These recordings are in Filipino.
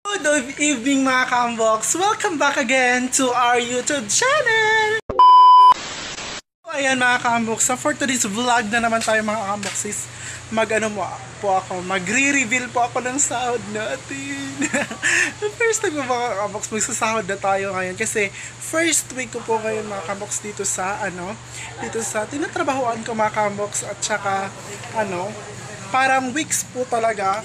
Good evening mga Kambox! Welcome back again to our YouTube channel! Ayan mga Kambox, for today's vlog na naman tayo mga Kambox is magre-reveal po ako ng sahod natin. First time mga Kambox, magsasahod na tayo ngayon kasi first week ko po ngayon mga Kambox dito sa tinatrabahoan ko mga Kambox at saka parang weeks po talaga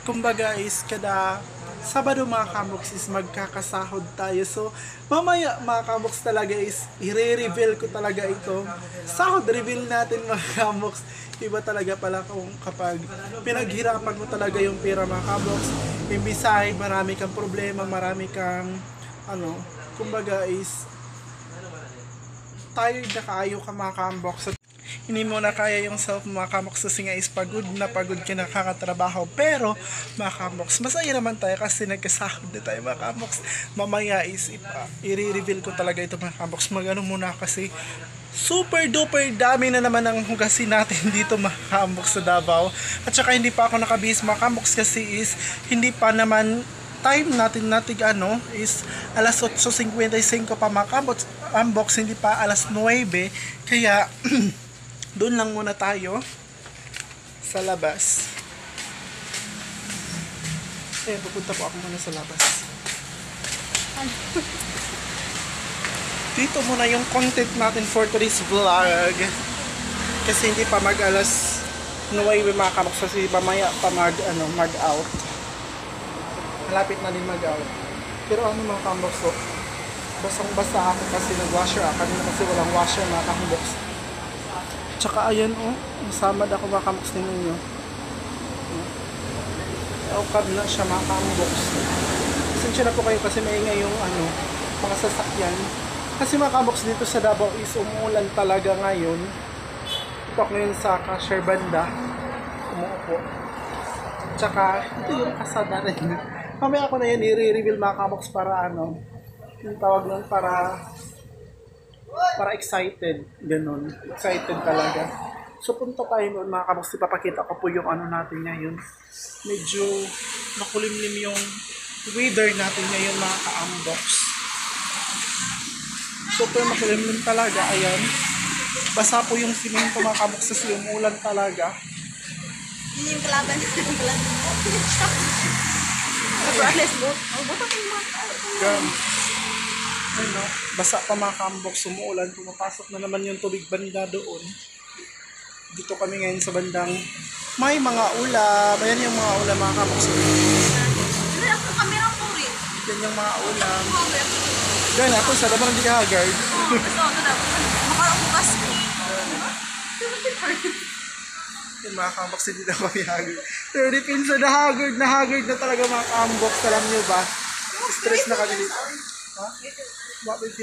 kumbaga is kada Sabado mga Kambox is magkakasahod tayo. So mamaya mga Kambox talaga is i-reveal ko talaga ito. Sahod reveal natin mga Kambox. Iba talaga pala kung kapag pinaghirapan mo talaga yung pera mga Kambox. Imbisay marami kang problema, marami kang kumbaga is tired na kayo ka mga Kambox. Hindi mo na kaya yung self mga Kambox kasi nga is pagod ka na kakatrabaho. Pero mga Kambox, masaya naman tayo kasi nagkasahod na tayo mga Kambox. Mamaya is i-reveal ko talaga ito mga Kambox. Muna kasi super duper dami na naman ang hugasin natin dito mga Kambox sa Davao. At saka hindi pa ako nakabihis mga Kambox kasi is hindi pa naman time natin is alas 8:55 pa mga Kambox, hindi pa alas 9. Kaya doon lang muna tayo sa labas. Pupunta po ako muna sa labas. Dito muna yung content natin for today's vlog. Kasi hindi pa mag-alas 9 mga Kambox kasi mamaya pa mag-out. Malapit na din mag-out. Pero mga Kambox, basang-basa ako kasi nag-washer ako. Kanina kasi walang washer mga Kambox. Tsaka ayan nasamad ako mga Kambox ninyo. Aukab na siya mga Kambox. Pasensya na po kayo kasi maingay yung mga sasakyan. Kasi mga Kambox dito sa Davao is umuulan talaga ngayon. Ito ako ngayon sa cashier banda. Umuupo. Tsaka ito yung kasada rin. Mamaya ako na yan i-reveal mga Kambox para yung tawag nun para excited, ganun. Excited talaga. So punta tayo noon mga Kambox, ipapakita ko po yung natin ngayon. Medyo makulimlim yung weather natin ngayon mga Kambox. Super makulimlim talaga, ayan. Basa po yung simento mga Kambox kasi umulan talaga. Hindi yung kalaban. Basa pa mga Kambox, umuulan, pumapasok na naman yung tubig banda doon. Dito kami ngayon sa bandang may mga ulam. Ayan yung mga ulam mga Kambox. Yan yung mga ulam. Gana ako sa daman hindi ka haggard. Makarukas ko. Yung mga Kambox hindi na kami haggard. Pero dipin sa haggard na talaga mga Kambox. Alam nyo ba? Stress na kami dito. Ha? Mabay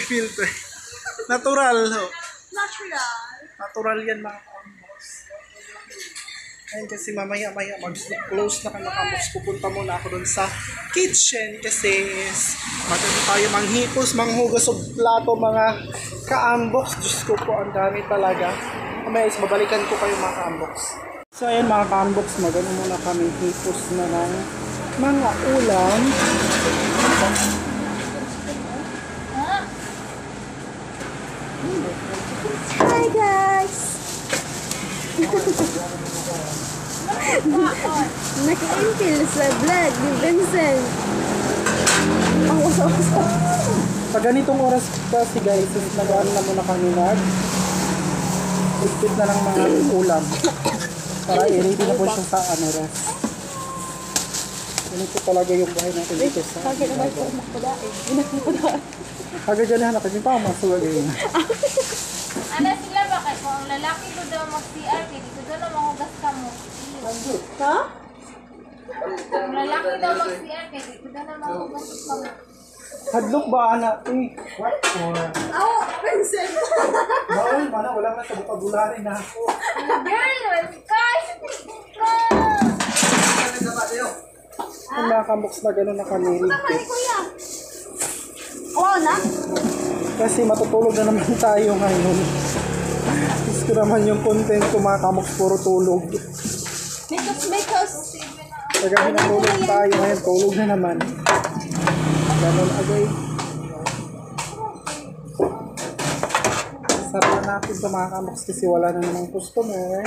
filter. Natural. Natural yan mga Kambox. Ayun kasi mamaya mag-close na kami mga Kambox. Pupunta muna ako dun sa kitchen kasi matanda tayo manghipos, manghugas o plato mga Kambox. Diyos ko po, ang dami talaga. Mamaya is babalikan ko kayo mga Kambox. So ayun mga Kambox, magano muna kami hipos na ng mga ulam. Hi guys! Naka-impil sa vlog ni Vincent. Ang wasa-wasa. Pag ganitong oras kasi guys, nag-ano na muna kami nag-isip na ng mga ulam. Para i-ready na po siya sa rest. Ganito talaga yung bahay natin dito sa... Kagaya naman po makapadain. Kagaya ganahan natin yung pamasula din. Sila ba kay kung ang lalaki ko daw mag-CR, dito daw na mahugas ka mo. Ha? Kung lalaki daw mag-CR, dito daw na mahugas ka mo. Hadlok ba anak? What for? Vincent! Bawal mana, wala na sa bukabulari na ako. Girl, guys! Yung mga Kambox na gano'n na kami rigpit. Oo na? Kasi matutulog na naman tayo ngayon. Gusto naman yung content ko mga Kambox, puro tulog. Because Kagabi na tulog tayo, ngayon tulog na naman. Ganun agay. Sarap na natin ito mga kamoks kasi wala na namang customer.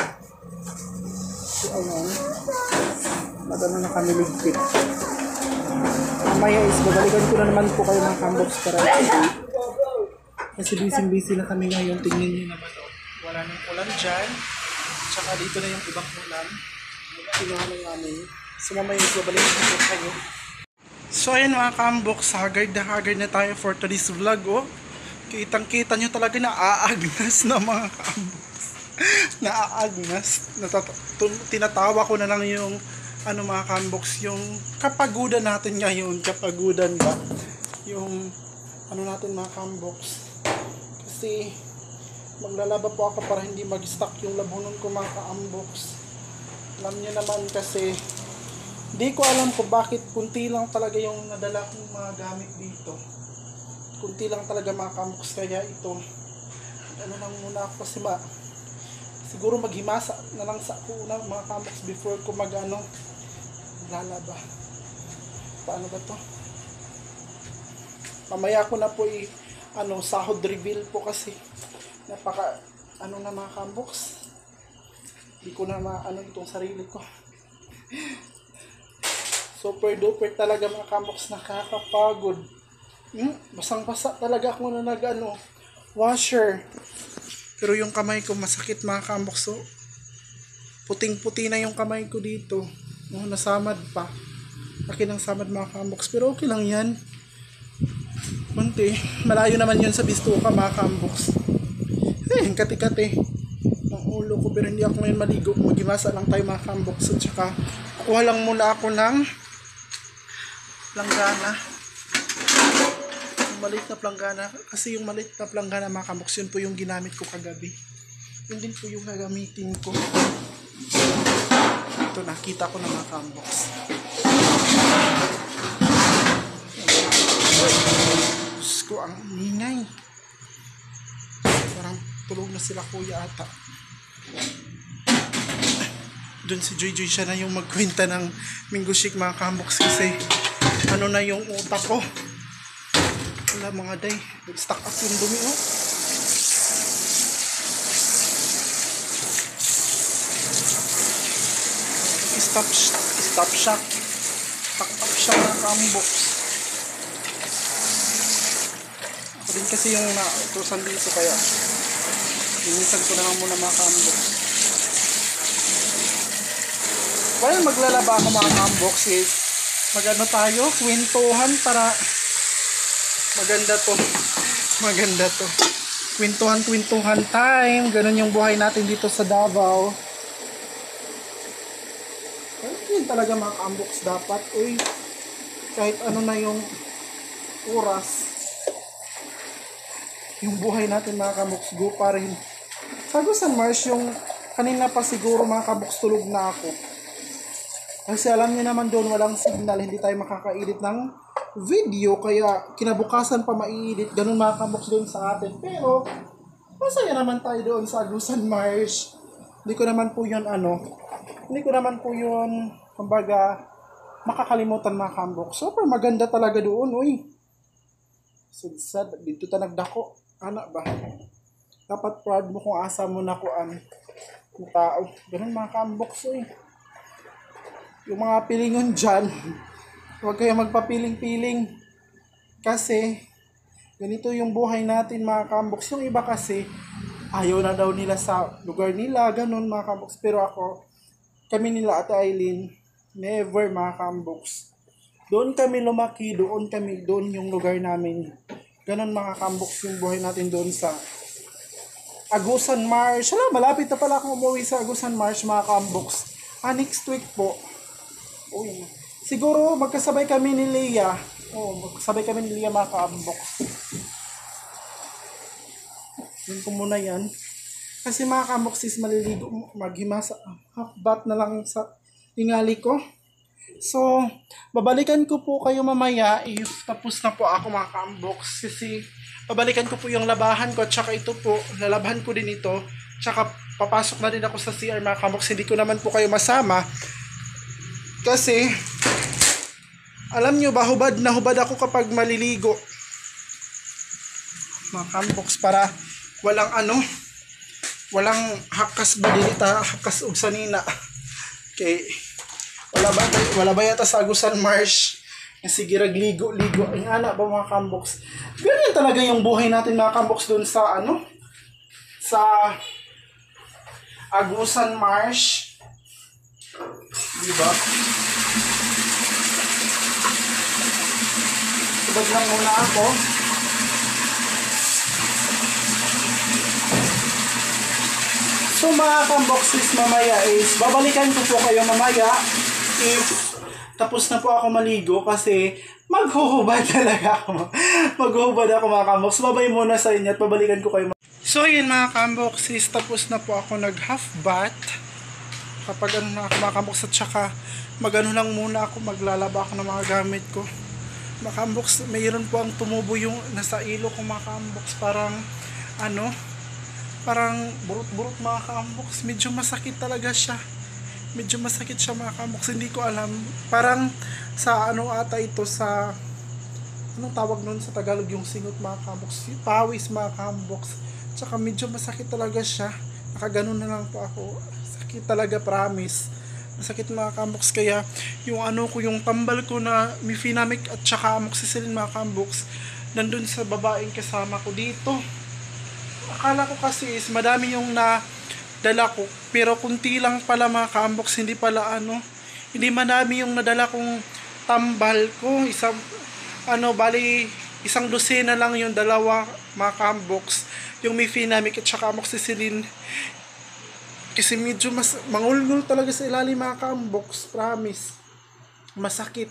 So ayun, magano na kami ligpit. Mamaya is babalikan ko na naman po kayo mga kamoks para kasi busy na kami ngayon. Tingnan nyo naman wala nang ulan dyan. Tsaka dito na yung ibang ulan. Kinuha na namin. So mamaya is babalikan ko kayo. So ayun mga kamoks, haggard na tayo for today's vlog oh. Kitang-kita nyo talaga na aagnas na mga kamoks. Naaagnas. Tinatawa ko na lang yung ano mga kamoks, yung kapagudan natin ngayon. Kapagudan ba? Yung ano natin mga kamoks. Kasi maglalaba po ako para hindi mag-stuck yung labunon ko mga kamoks. Alam nyo naman kasi di ko alam kung bakit kunti lang talaga yung nadala kong mga gamit dito. Kunti lang talaga mga kamoks, kaya ito ano lang muna ako kasi siguro maghimasa na lang sa una mga kamoks before ko mag-ano lalaba. Paano ba to? Mamaya ko na po sahod reveal po kasi napaka ano na mga kamoks, hindi ko na maano itong sarili ko. Super duper talaga mga kamoks, nakakapagod. Basang-basa talaga ako na washer. Pero yung kamay ko masakit mga kamoks. So, puting-puti na yung kamay ko dito. Nasamad pa. Laki ng samad mga kamoks. Pero okay lang yan. Kunti. Malayo naman yun sa Bistuka mga kamoks. Kati-kati ng ulo ko. Pero hindi ako ngayon maligo. Magimasa lang tayo mga kamoks. At saka, kuha lang muna ako ng planggana. Maliit na planggana, kasi yung maliit na planggana mga kamoks, yun po yung ginamit ko kagabi. Yun din po yung gagamitin ko. Ito nakita ko na mga kamoks. Diyos ko, ang ingay. Parang tulog na sila kuya ata. Doon si Joy siya na yung magkwenta ng Mingo Shake mga kamoks kasi ano na yung utak ko. Wala mga day, nag-stack up yung dumi oh. Stop shock. Stack up siya mga kamoks. Ako din kasi yung nautusan dito kaya linisan ko na lang muna mga kamoks. While maglalaba ako mga kamoks is magano tayo, kwentuhan para maganda to. Kwentuhan time. Ganun yung buhay natin dito sa Davao. Yun talaga mga kamoks dapat. Uy, kahit ano na yung oras, yung buhay natin mga kamoks, go pa rin. Sago San Mars, yung kanina pa siguro mga kamoks tulog na ako. Kasi alam niyo naman doon walang signal, hindi tayo makaka-edit ng video, kaya kinabukasan pa ma-edit. Ganun mga kamoks doon sa atin. Pero masaya naman tayo doon sa Agusan Marsh. Hindi ko naman po yun kumbaga makakalimutan mga kamoks. Super maganda talaga doon. Uy, sudsad dito ta nagdako anak ba, dapat proud mo kung asa mo nakuan ng tao. Ganun mga kamoks. Uy, yung mga pilingon dyan, huwag kayo magpapiling-piling kasi ganito yung buhay natin mga kamoks. Yung iba kasi ayaw na daw nila sa lugar nila, ganun mga kamoks. Pero kami nila Ate Aileen, never mga kamoks. Doon kami lumaki, doon yung lugar namin. Ganun mga kamoks yung buhay natin doon sa Agusan Marsh. Malapit na pala akong umuwi sa Agusan Marsh mga kamoks. Next week po. Uy, siguro magkasabay kami ni Leah. Mga kamoks. Yun ko muna yan. Kasi mga kamoks is maliligo, maghimasa. Half-bath na lang sa tingali ko. So, babalikan ko po kayo mamaya if tapos na po ako mga kamoks. Kasi babalikan ko po yung labahan ko at saka ito po, lalabahan ko din ito. Tsaka papasok na din ako sa CR mga kamoks. Hindi ko naman po kayo masama Kasi, alam nyo ba, hubad na hubad ako kapag maliligo. Mga kamboks, para walang walang hakas badilita, hakas og sanina. Okay. Wala ba yata sa Agusan Marsh na sige ragligo-ligo. Ay anak ba mga kamboks? Ganyan talaga yung buhay natin mga kamboks dun sa sa Agusan Marsh. Diba? Subad lang muna ako. So mga kamboxes, mamaya is babalikan ko po kayo mamaya if tapos na po ako maligo kasi maghuhubad talaga ako. Maghuhubad ako mga kambox. Babay muna sa inyo at babalikan ko kayo. So yun mga kamboxes, tapos na po ako nag half bath. Kapag na ako mga kambox at saka lang muna ako, maglalaba ako ng mga gamit ko. Mga kambox, mayroon po ang tumubo yung nasa ilo ko mga kambox. Parang burot-burot mga kambox. Medyo masakit talaga siya. Medyo masakit siya mga kambox. Hindi ko alam. Parang sa ata ito sa anong tawag nun sa Tagalog yung singot mga kambox. Pawis mga kambox. Tsaka medyo masakit talaga siya. Nakaganon na lang po ako. Sakit talaga, promise. Masakit mga kambox. Kaya yung yung tambal ko na Mifenamic at tsaka amoxicillin mga kambox nandun sa babaeng kasama ko dito. Akala ko kasi is madami yung nadala ko, pero kunti lang pala mga kambox, hindi pala hindi madami yung nadala kong tambal ko. Isang dosena lang yung dalawa mga kambox, yung Mifenamic at saka amoxicillin. Kasi medyo mangulngul talaga sa ilalim mga kambox, promise. Masakit.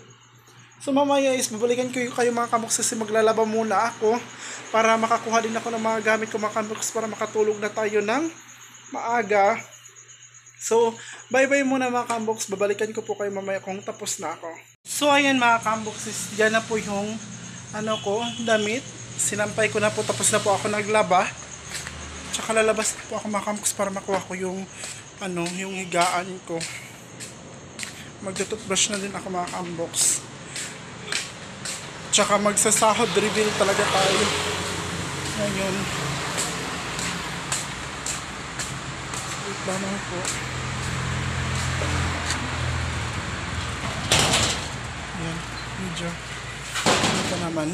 So mamaya is babalikan ko kayo mga kambox kasi maglalaba muna ako para makakuha din ako ng mga gamit ko mga kambox para makatulog na tayo ng maaga. So bye bye muna mga kambox, babalikan ko po kayo mamaya kung tapos na ako. So ayan mga kambox, yan na po yung damit. Sinampay ko na po, tapos na po ako naglaba. Tsaka lalabas na po ako mga kambox para makuha ko yung yung higaan ko. Magtututbrush na din ako mga kambox. Tsaka magsasahod reveal talaga tayo ngayon. Wait lang po. Ayan, medyo ito naman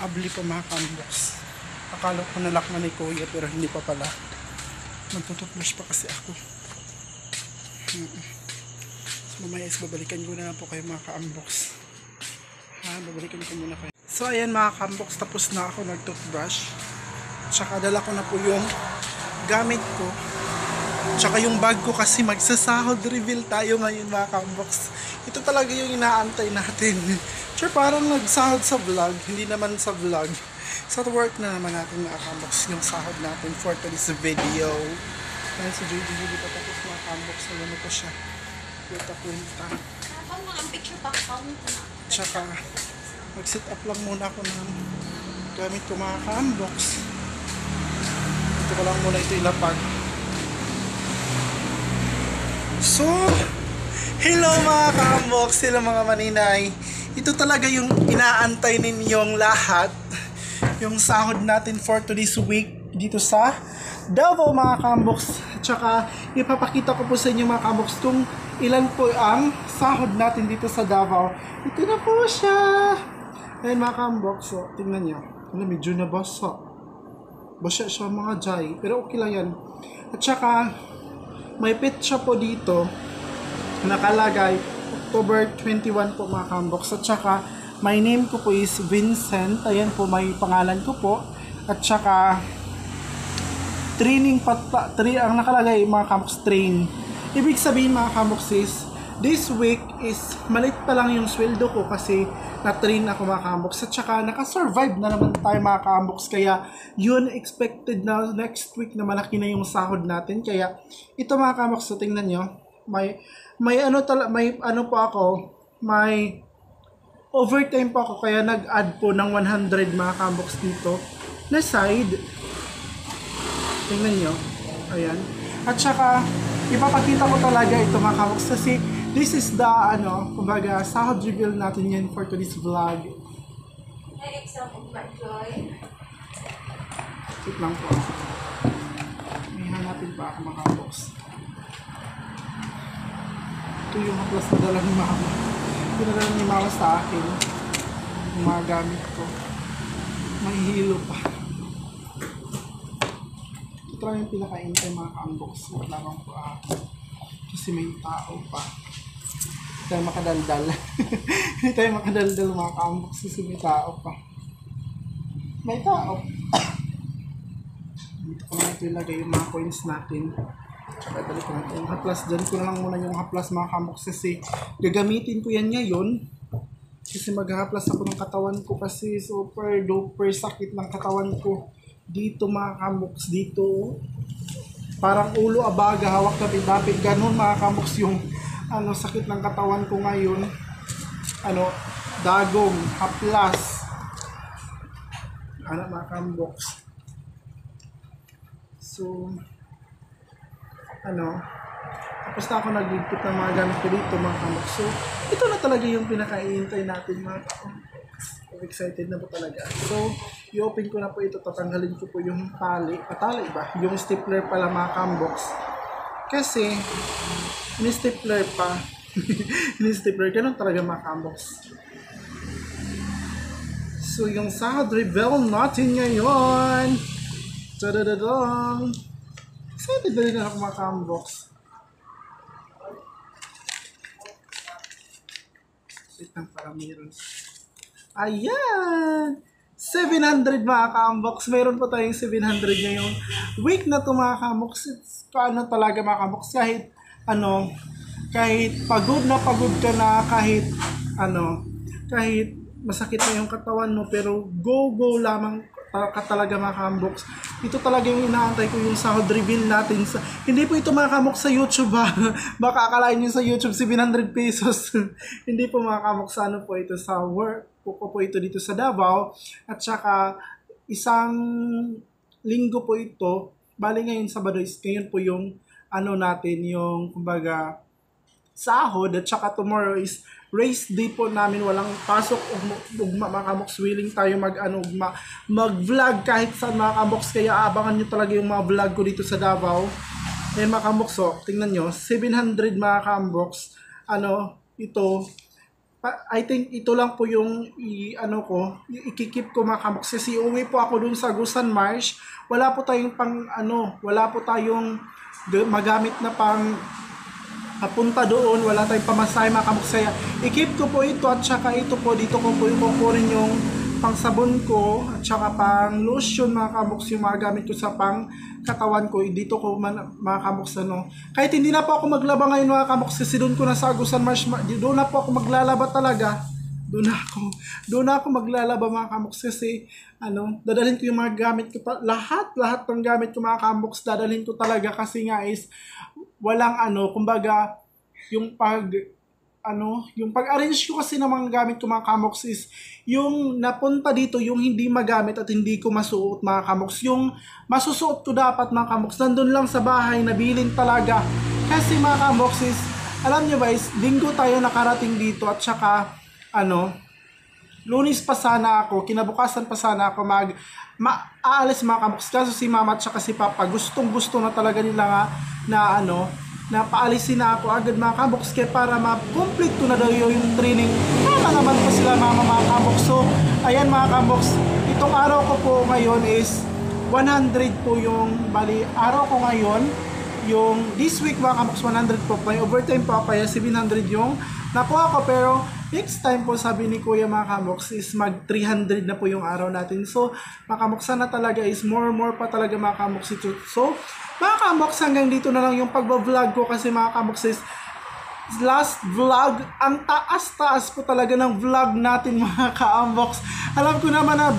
abli pa mga kambox. Akala ko nalakman ni kuya pero hindi pa pala. Magtututbrush pa kasi ako. So mamaya is babalikan ko na lang po kayo mga kambox. Babalikan ko muna kayo. So ayan mga kambox, tapos na ako nag-toothbrush. Tsaka dala ko na po yung gamit ko. Tsaka yung bag ko kasi magsasahod reveal tayo ngayon mga kambox. Ito talaga yung inaantay natin. Sure, parang nagsahod sa vlog. Hindi naman sa vlog. Sa work na naman natin mga kambox yung sahod natin for today's video. Dahil sa JD hindi pa tapos mga kambox. Alam ko siya. Kwenta. Ang picture pa ako. Tsaka mag-set up lang muna ako ng gamit ko mga kambox. Ito ko lang muna ito ilapag. So, hello mga kambox, hello mga maninay. Ito talaga yung inaantay ninyong lahat. Yung sahod natin for today's week dito sa Davao mga kambox. Tsaka ipapakita ko po sa inyo mga kambox kung ilan po ang sahod natin dito sa Davao. Ito na po siya. Ayan mga kambox, so tingnan nyo. Medyo nabasa. Basa siya mga jay, pero okay lang yan. At saka may petsa po dito nakalagay October 21 po mga kambox. At saka my name ko po is Vincent. Ayan po, may pangalan ko po. At saka training ang nakalagay mga kambox, train. Ibig sabihin mga kambox is this week is malit pa lang yung sweldo ko kasi na-train ako mga kambox. At saka nakasurvive na naman tayo mga kambox. Kaya yun, expected na next week na malaki na yung sahod natin. Kaya ito mga kambox, so tingnan nyo. May overtime pa ako. Kaya nag-add po ng 100 mga kambox dito na side. Tingnan nyo. Ayan. At saka ipapakita ko talaga ito mga kambox kasi This is the, kumbaga, sahod reveal natin yan for today's vlog. Ay, exam of my joy. Wait lang po. May hanapin pa ako mga box. Ito yung haplas na dala ni mama. Pinadala ni mama sa akin. Yung mga gamit ko. May hilo pa. Ito lang yung pinaka-intay mga ka-unbox. Wait lang po ako. Kasi may tao pa. Hindi tayo makadaldal. Hindi tayo makadaldal mga ka-unbox kasi may tao pa. May tao. Dito ko lang ito ilagay yung mga coins natin. Tsaka dali ko natin yung haplas. Dyan ko na lang muna yung haplas mga ka-unbox kasi gagamitin ko yan ngayon. Kasi maghahaplas ako ng katawan ko kasi super duper sakit ng katawan ko. Dito mga ka-unbox, dito. Parang ulo abaga, hawak kapit-dapit. Ganun mga ka-unbox yung sakit ng katawan ko ngayon. Dagong, haplas. Mga ka-unbox. So, tapos na ako nagligpit ng mga gamit ko dito mga ka-unbox. So, ito na talaga yung pinaka-iintay natin mga ka-unbox. Excited na po talaga. So, i-open ko na po ito. Tatanggalin ko po yung tali. Tali ba? Yung stapler pala mga ka-unbox. Kasi, ini-stapler pa. Ini-stapler. Ganun talaga mga ka-unbox. So, yung sahod reveal natin ngayon. Tadadadang! Excited na rin ako mga ka-unbox. Wait lang para meron. Ayan! 700 mga ka-unbox. Mayroon pa tayong 700 ngayong week na ito mga ka-unbox. Paano talaga mga ka-unbox. Kahit pagod ka na, kahit masakit na yung katawan mo, pero go lamang ka talaga mga ka-unbox. Ito talaga yung inaantay ko, yung sahod reveal natin. Hindi po ito mga ka-unbox sa YouTube ha. Baka akalain nyo sa YouTube 700 pesos. Hindi po mga ka-unbox, po ito sa work. Po ito dito sa Davao. At saka isang linggo po ito. Bali ngayon Sabado is ngayon po yung natin yung kumbaga sahod. At saka tomorrow is race day po namin, walang pasok ugma mga ka-unbox. Willing tayo mag-vlog kahit saan mga ka-unbox, kaya abangan nyo talaga yung mga vlog ko dito sa Davao. Ngayon mga ka-unbox, tingnan nyo 700 mga ka-unbox. Ito I think ito lang po yung ikikip ko mga ka-unbox kasi uwi po ako dun sa Agusan Marsh. Wala po tayong magamit na pang papunta doon, wala tayong pamasahe mga ka-unbox. I-keep ko po ito at saka ito po, dito ko po yung kukunin yung pang sabon ko at saka pang lotion mga ka-unbox, yung mga gamit ko sa pang katawan ko. Dito ko mga ka-unbox kahit hindi na po ako maglaba ngayon mga ka-unbox kasi doon ko na sa Agusan Marsh, doon na po ako maglalaba talaga. Doon ako maglalaba mga ka-unbox kasi dadalhin ko yung mga gamit ko lahat ng gamit ko mga ka-unbox, dadalhin ko talaga kasi nga is walang kumbaga yung pag-arrange ko kasi ng mga gamit ko mga ka-unbox is yung napunta dito yung hindi magamit at hindi ko masuot mga ka-unbox. Yung masusuot ko dapat mga ka-unbox nandun lang sa bahay, nabilin talaga. Kasi mga ka-unbox is, alam nyo ba is, linggo tayo nakarating dito at saka Lunes pa sana ako, kinabukasan pa sana ako aalis mga ka-unbox. Kaso si mama at saka si papa gustong-gusto na talaga nila na paalisin na ako agad mga ka-unbox kaya para ma-complete ko na daw yung training. Tama naman po sila mga ka-unbox. So ayan mga ka-unbox, itong araw ko po ngayon is 100 po yung araw ko ngayon. Yung this week mga ka-unbox 100 po, may overtime po kaya 700 yung nakuha ko, pero next time po sabi ni Kuya mga ka-unbox is mag 300 na po yung araw natin. So mga ka-unbox, sana talaga is more pa talaga mga ka-unbox ito. So mga ka-unbox, hanggang dito na lang yung pagbablog ko kasi mga ka-unbox is last vlog, ang taas po talaga ng vlog natin mga ka-unbox. Alam ko naman na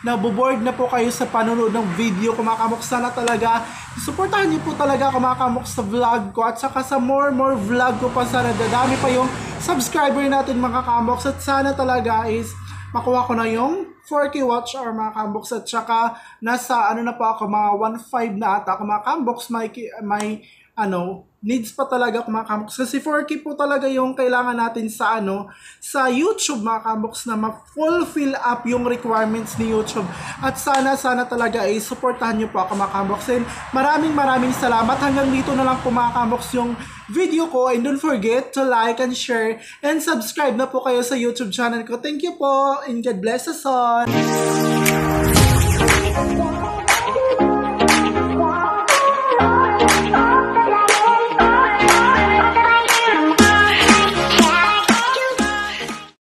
naboboard na po kayo sa panonood ng video ko mga ka-unbox. Sana talaga suportahan niyo po talaga ako mga ka-unbox sa vlog ko at saka sa more vlog ko pa. Sana dadami pa yung subscriber natin mga ka-unbox at sana talaga is makuha ko na yung 4K watch hour mga ka-unbox at saka nasa na po ako mga 1.5 na ata ako mga ka-unbox. May needs pa talaga mga kamoks. Kasi 4K po talaga yung kailangan natin sa sa YouTube mga kamoks na ma-fulfill up yung requirements ni YouTube. At sana talaga ay supportahan nyo po ako mga kamoks. And maraming salamat. Hanggang dito na lang po mga kamoks yung video ko. And don't forget to like and share and subscribe na po kayo sa YouTube channel ko. Thank you po and God bless us all.